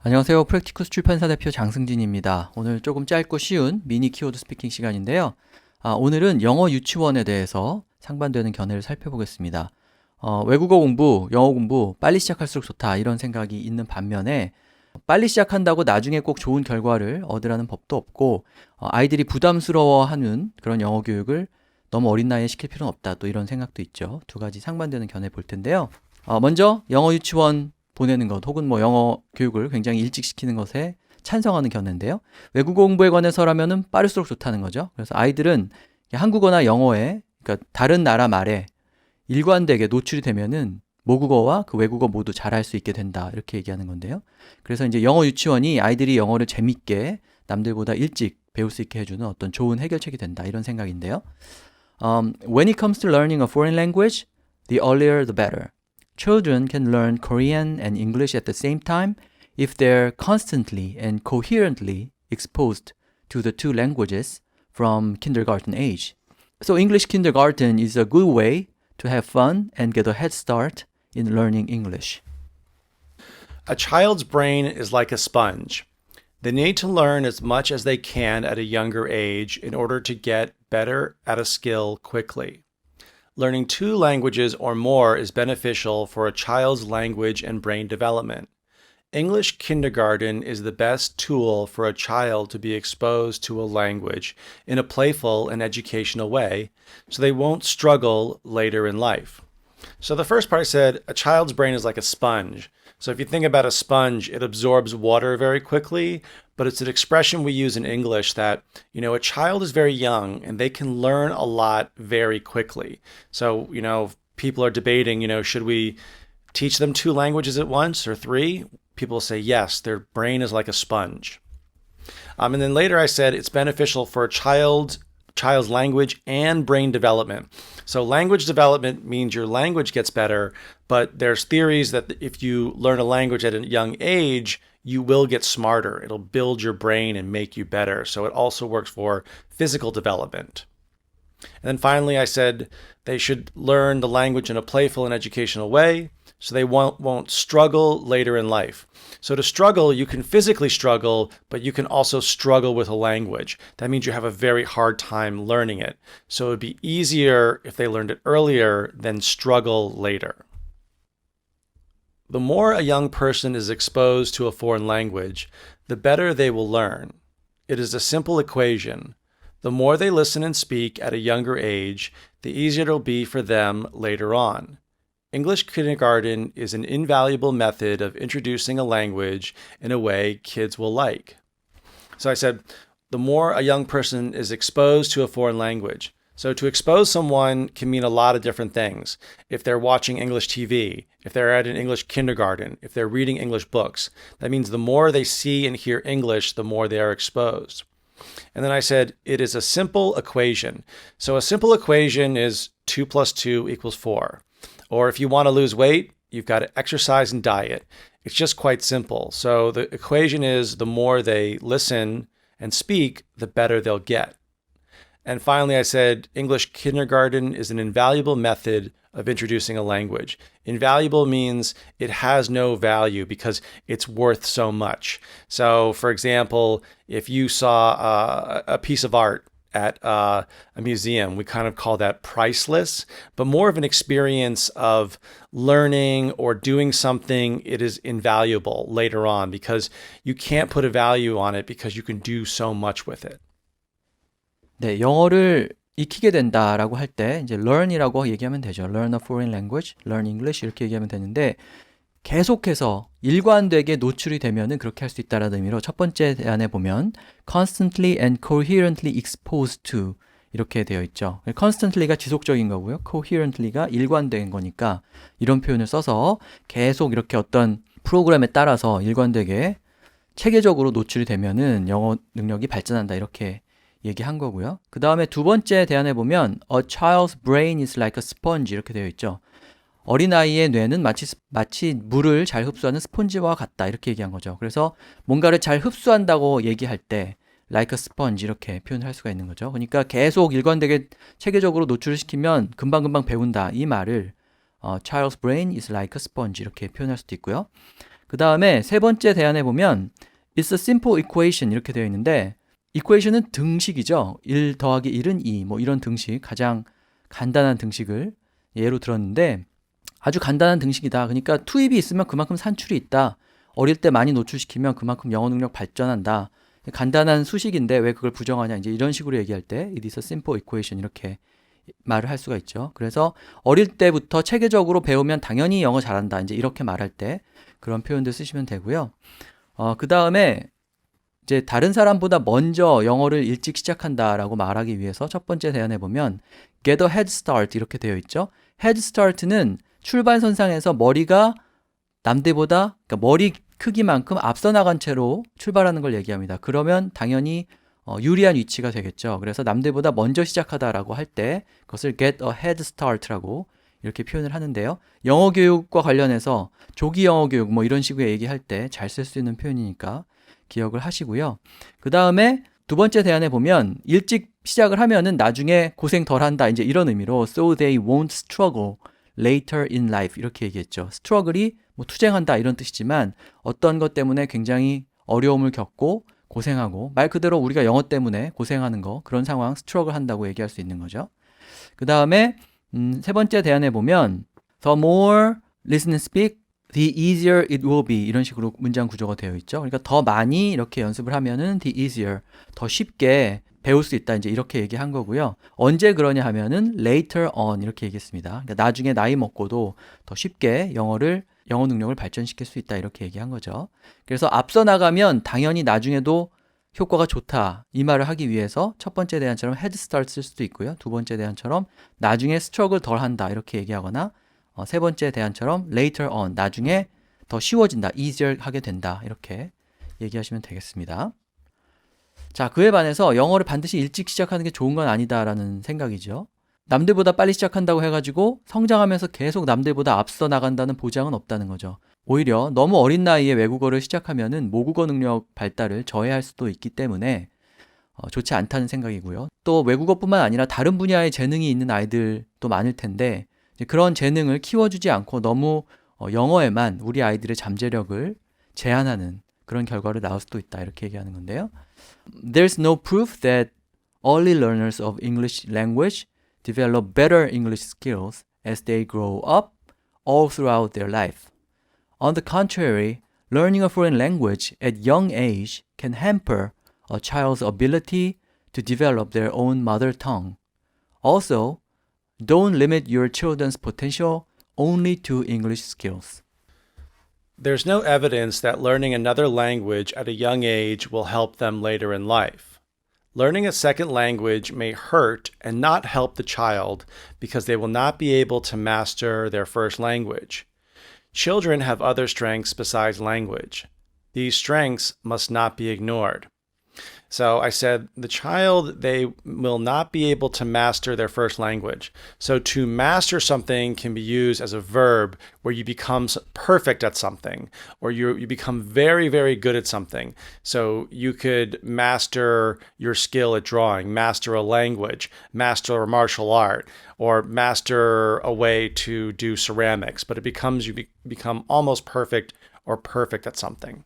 안녕하세요. 프랙티쿠스 출판사 대표 장승진입니다. 오늘 조금 짧고 쉬운 미니 키워드 스피킹 시간인데요. 오늘은 영어 유치원에 대해서 상반되는 견해를 살펴보겠습니다. 외국어 공부, 영어 공부 빨리 시작할수록 좋다 이런 생각이 있는 반면에 빨리 시작한다고 나중에 꼭 좋은 결과를 얻으라는 법도 없고 아이들이 부담스러워하는 그런 영어 교육을 너무 어린 나이에 시킬 필요는 없다 또 이런 생각도 있죠. 두 가지 상반되는 견해 볼 텐데요. 먼저 영어 유치원 보내는 것 혹은 영어 교육을 굉장히 일찍 시키는 것에 찬성하는 견해인데요. 외국어 공부에 관해서라면은 빠를수록 좋다는 거죠. 그래서 아이들은 한국어나 영어에 그러니까 다른 나라 말에 일관되게 노출이 되면은 모국어와 그 외국어 모두 잘할 수 있게 된다 이렇게 얘기하는 건데요. 그래서 이제 영어 유치원이 아이들이 영어를 재미있게 남들보다 일찍 배울 수 있게 해주는 어떤 좋은 해결책이 된다 이런 생각인데요. When it comes to learning a foreign language, the earlier the better. Children can learn Korean and English at the same time if they're constantly and coherently exposed to the two languages from kindergarten age. So English kindergarten is a good way to have fun and get a head start in learning English. A child's brain is like a sponge. They need to learn as much as they can at a younger age in order to get better at a skill quickly. Learning two languages or more is beneficial for a child's language and brain development. English kindergarten is the best tool for a child to be exposed to a language in a playful and educational way, so they won't struggle later in life. So the first part said, a child's brain is like a sponge. So if you think about a sponge, it absorbs water very quickly, but it's an expression we use in English that, a child is very young and they can learn a lot very quickly. So, people are debating, should we teach them two languages at once or three? People say yes, their brain is like a sponge. And then later I said it's beneficial for a child's language and brain development. So language development means your language gets better, but there's theories that if you learn a language at a young age, you will get smarter. It'll build your brain and make you better. So it also works for physical development. And then finally, I said they should learn the language in a playful and educational way so they won't struggle later in life. So to struggle, you can physically struggle, but you can also struggle with a language. That means you have a very hard time learning it. So it would be easier if they learned it earlier than struggle later. The more a young person is exposed to a foreign language, the better they will learn. It is a simple equation. The more they listen and speak at a younger age, the easier it'll be for them later on. English kindergarten is an invaluable method of introducing a language in a way kids will like. So I said, the more a young person is exposed to a foreign language. So to expose someone can mean a lot of different things. If they're watching English TV, if they're at an English kindergarten, if they're reading English books, that means the more they see and hear English, the more they are exposed. And then I said, it is a simple equation. So a simple equation is 2 plus 2 equals 4. Or if you want to lose weight, you've got to exercise and diet. It's just quite simple. So the equation is the more they listen and speak, the better they'll get. And finally, I said English kindergarten is an invaluable method of introducing a language. Invaluable means it has no value because it's worth so much. So, for example, if you saw a piece of art at a museum, we kind of call that priceless, but more of an experience of learning or doing something, it is invaluable later on because you can't put a value on it because you can do so much with it. 네, 영어를 익히게 된다라고 할 때 이제 learn이라고 얘기하면 되죠. Learn a foreign language, learn English 이렇게 얘기하면 되는데 계속해서 일관되게 노출이 되면은 그렇게 할 수 있다라는 의미로 첫 번째 대안에 보면 constantly and coherently exposed to 이렇게 되어 있죠. constantly가 지속적인 거고요. coherently가 일관된 거니까 이런 표현을 써서 계속 이렇게 어떤 프로그램에 따라서 일관되게 체계적으로 노출이 되면은 영어 능력이 발전한다 이렇게 얘기한 거고요. 그 다음에 두 번째 대안에 보면 A child's brain is like a sponge 이렇게 되어 있죠. 어린아이의 뇌는 마치 물을 잘 흡수하는 스폰지와 같다 이렇게 얘기한 거죠. 그래서 뭔가를 잘 흡수한다고 얘기할 때 like a sponge 이렇게 표현을 할 수가 있는 거죠. 그러니까 계속 일관되게 체계적으로 노출을 시키면 금방금방 배운다 이 말을 child's brain is like a sponge 이렇게 표현할 수도 있고요. 그 다음에 세 번째 대안에 보면 It's a simple equation 이렇게 되어 있는데 equation은 등식이죠. 1 더하기 1은 2 뭐 이런 등식, 가장 간단한 등식을 예로 들었는데 아주 간단한 등식이다. 그러니까 투입이 있으면 그만큼 산출이 있다. 어릴 때 많이 노출시키면 그만큼 영어 능력 발전한다. 간단한 수식인데 왜 그걸 부정하냐. 이제 이런 식으로 얘기할 때 it is a simple equation 이렇게 말을 할 수가 있죠. 그래서 어릴 때부터 체계적으로 배우면 당연히 영어 잘한다. 이제 이렇게 말할 때 그런 표현들 쓰시면 되고요. 그 다음에 이제 다른 사람보다 먼저 영어를 일찍 시작한다라고 말하기 위해서 첫 번째 대안에 보면 get a head start 이렇게 되어 있죠. head start는 출발선상에서 머리가 남들보다 그러니까 머리 크기만큼 앞서 나간 채로 출발하는 걸 얘기합니다. 그러면 당연히 유리한 위치가 되겠죠. 그래서 남들보다 먼저 시작하다라고 할 때 그것을 get a head start라고 이렇게 표현을 하는데요. 영어 교육과 관련해서 조기 영어 교육 뭐 이런 식으로 얘기할 때 잘 쓸 수 있는 표현이니까 기억을 하시고요. 그 다음에 두 번째 대안에 보면 일찍 시작을 하면은 나중에 고생 덜 한다. 이제 이런 의미로 so they won't struggle later in life 이렇게 얘기했죠. struggle이 뭐 투쟁한다 이런 뜻이지만 어떤 것 때문에 굉장히 어려움을 겪고 고생하고 말 그대로 우리가 영어 때문에 고생하는 거 그런 상황 struggle 한다고 얘기할 수 있는 거죠. 그 다음에 세 번째 대안에 보면 the more listen and speak the easier it will be 이런 식으로 문장 구조가 되어 있죠. 그러니까 더 많이 이렇게 연습을 하면은 the easier 더 쉽게 배울 수 있다. 이제 이렇게 얘기한 거고요. 언제 그러냐 하면은 later on 이렇게 얘기했습니다. 그러니까 나중에 나이 먹고도 더 쉽게 영어 능력을 발전시킬 수 있다. 이렇게 얘기한 거죠. 그래서 앞서 나가면 당연히 나중에도 효과가 좋다. 이 말을 하기 위해서 첫 번째 대안처럼 head start 쓸 수도 있고요. 두 번째 대안처럼 나중에 struggle 덜 한다. 이렇게 얘기하거나 세 번째 대안처럼 later on 나중에 더 쉬워진다. easier 하게 된다. 이렇게 얘기하시면 되겠습니다. 자, 그에 반해서 영어를 반드시 일찍 시작하는 게 좋은 건 아니다라는 생각이죠. 남들보다 빨리 시작한다고 해가지고 성장하면서 계속 남들보다 앞서 나간다는 보장은 없다는 거죠. 오히려 너무 어린 나이에 외국어를 시작하면은 모국어 능력 발달을 저해할 수도 있기 때문에 좋지 않다는 생각이고요. 또 외국어뿐만 아니라 다른 분야의 재능이 있는 아이들도 많을 텐데 이제 그런 재능을 키워주지 않고 너무 영어에만 우리 아이들의 잠재력을 제한하는 그런 결과를 낳을 수도 있다. 이렇게 얘기하는 건데요. There's no proof that early learners of English language develop better English skills as they grow up all throughout their life. On the contrary, learning a foreign language at young age can hamper a child's ability to develop their own mother tongue. Also, don't limit your children's potential only to English skills. There's no evidence that learning another language at a young age will help them later in life. Learning a second language may hurt and not help the child because they will not be able to master their first language. Children have other strengths besides language. These strengths must not be ignored. So I said the child, they will not be able to master their first language. So to master something can be used as a verb where you become perfect at something or you become very, very good at something. So you could master your skill at drawing, master a language, master a martial art, or master a way to do ceramics. But it becomes, you become almost perfect or perfect at something.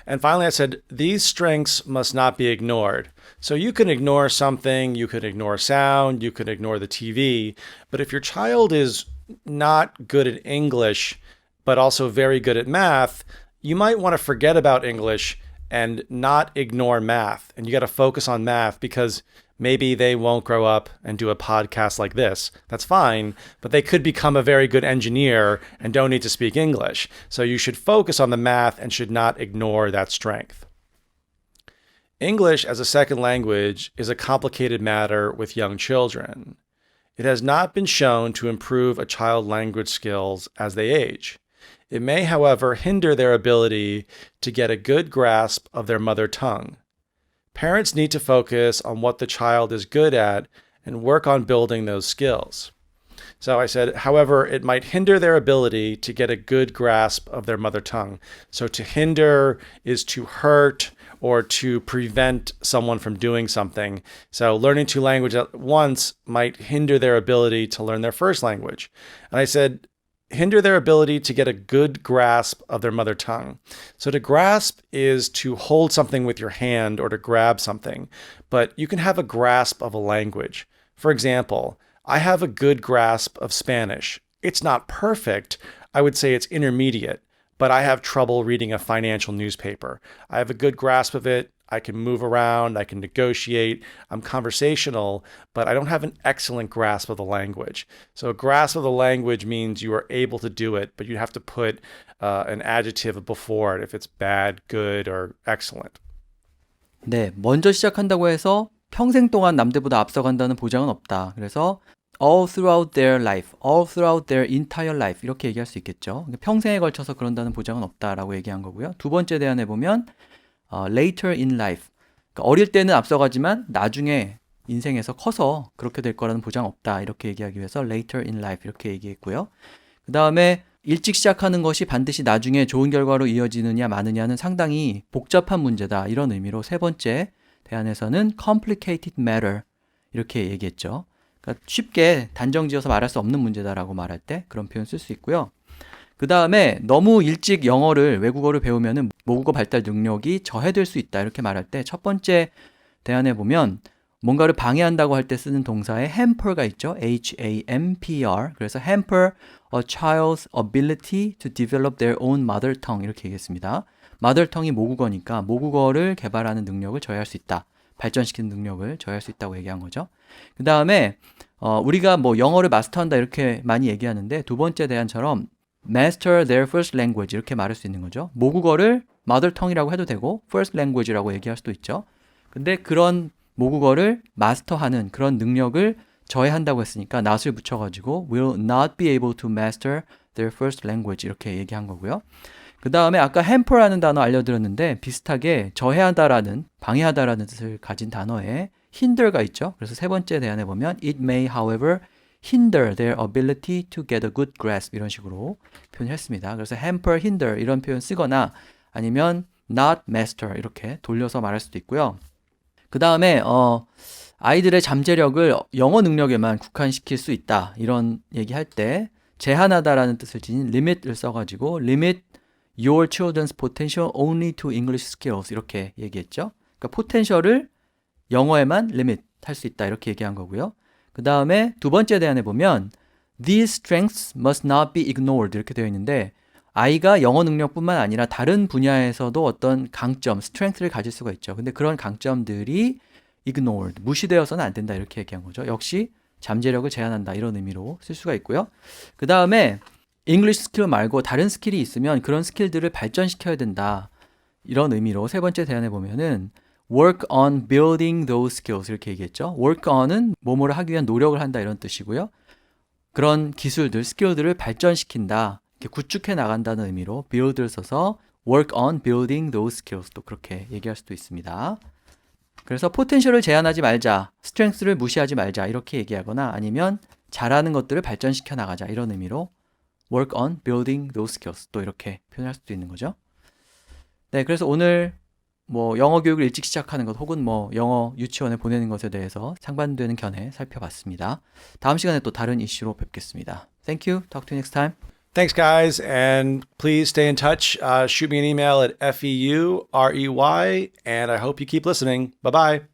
And finally, I said, these strengths must not be ignored. So you can ignore something, you could ignore sound, you could ignore the TV. But if your child is not good at English, but also very good at math, you might want to forget about English and not ignore math. And you got to focus on math because maybe they won't grow up and do a podcast like this. That's fine, but they could become a very good engineer and don't need to speak English. So you should focus on the math and should not ignore that strength. English as a second language is a complicated matter with young children. It has not been shown to improve a child's language skills as they age. It may, however, hinder their ability to get a good grasp of their mother tongue. Parents need to focus on what the child is good at and work on building those skills. So I said, however, it might hinder their ability to get a good grasp of their mother tongue. So to hinder is to hurt or to prevent someone from doing something. So learning two languages at once might hinder their ability to learn their first language. And I said, hinder their ability to get a good grasp of their mother tongue. So to grasp is to hold something with your hand or to grab something, but you can have a grasp of a language. For example, I have a good grasp of Spanish. It's not perfect. I would say it's intermediate, but I have trouble reading a financial newspaper. I have a good grasp of it. I can move around, I can negotiate, I'm conversational, but I don't have an excellent grasp of the language. So a grasp of the language means you are able to do it, but you have to put an adjective before it if it's bad, good, or excellent. 네, 먼저 시작한다고 해서 평생 동안 남들보다 앞서간다는 보장은 없다. 그래서 all throughout their life, all throughout their entire life 이렇게 얘기할 수 있겠죠. 평생에 걸쳐서 그런다는 보장은 없다라고 얘기한 거고요. 두 번째 대안에 보면 later in life. 그러니까 어릴 때는 앞서가지만 나중에 인생에서 커서 그렇게 될 거라는 보장 없다. 이렇게 얘기하기 위해서 later in life 이렇게 얘기했고요. 그 다음에 일찍 시작하는 것이 반드시 나중에 좋은 결과로 이어지느냐 마느냐는 상당히 복잡한 문제다. 이런 의미로 세 번째 대안에서는 complicated matter 이렇게 얘기했죠. 그러니까 쉽게 단정지어서 말할 수 없는 문제다라고 말할 때 그런 표현 쓸 수 있고요. 그 다음에 너무 일찍 외국어를 배우면은 모국어 발달 능력이 저해될 수 있다. 이렇게 말할 때 첫 번째 대안에 보면 뭔가를 방해한다고 할 때 쓰는 동사에 hamper가 있죠. H-A-M-P-R. 그래서 hamper a child's ability to develop their own mother tongue 이렇게 얘기했습니다. mother tongue이 모국어니까 모국어를 개발하는 능력을 저해할 수 있다. 발전시키는 능력을 저해할 수 있다고 얘기한 거죠. 그 다음에 우리가 뭐 영어를 마스터한다 이렇게 많이 얘기하는데 두 번째 대안처럼 master their first language 이렇게 말할 수 있는 거죠. 모국어를 mother tongue이라고 해도 되고 first language라고 얘기할 수도 있죠. 근데 그런 모국어를 마스터하는 그런 능력을 저해한다고 했으니까 not을 붙여가지고 will not be able to master their first language 이렇게 얘기한 거고요. 그 다음에 아까 hamper라는 단어 알려드렸는데 비슷하게 저해하다라는 방해하다라는 뜻을 가진 단어에 hinder가 있죠. 그래서 세 번째 대안에 보면 it may however hinder their ability to get a good grasp 이런 식으로 표현했습니다. 그래서 hamper, hinder 이런 표현 쓰거나 아니면 not master 이렇게 돌려서 말할 수도 있고요. 그 다음에 아이들의 잠재력을 영어 능력에만 국한시킬 수 있다 이런 얘기할 때 제한하다라는 뜻을 지닌 limit을 써가지고 limit your children's potential only to English skills 이렇게 얘기했죠. 그러니까 포텐셜을 영어에만 limit 할 수 있다 이렇게 얘기한 거고요. 그 다음에 두 번째 대안에 보면 these strengths must not be ignored 이렇게 되어 있는데 아이가 영어 능력뿐만 아니라 다른 분야에서도 어떤 강점, strength를 가질 수가 있죠. 근데 그런 강점들이 ignored, 무시되어서는 안 된다 이렇게 얘기한 거죠. 역시 잠재력을 제한한다 이런 의미로 쓸 수가 있고요. 그 다음에 English 스킬 말고 다른 스킬이 있으면 그런 스킬들을 발전시켜야 된다 이런 의미로 세 번째 대안에 보면은 work on building those skills 이렇게 얘기했죠. work on은 뭐뭐를 하기 위한 노력을 한다 이런 뜻이고요. 그런 기술들, 스킬들을 발전시킨다, 이렇게 구축해 나간다는 의미로 build를 써서 work on building those skills 또 그렇게 얘기할 수도 있습니다. 그래서 포텐셜을 제한하지 말자, 스트렝스를 무시하지 말자 이렇게 얘기하거나 아니면 잘하는 것들을 발전시켜 나가자 이런 의미로 work on building those skills 또 이렇게 표현할 수도 있는 거죠. 네, 그래서 오늘 뭐 영어 교육을 일찍 시작하는 것 혹은 뭐 영어 유치원에 보내는 것에 대해서 상반되는 견해 살펴봤습니다. 다음 시간에 또 다른 이슈로 뵙겠습니다. Thank you. Talk to you next time. Thanks, guys. And please stay in touch. Shoot me an email at feurey, and I hope you keep listening. Bye-bye.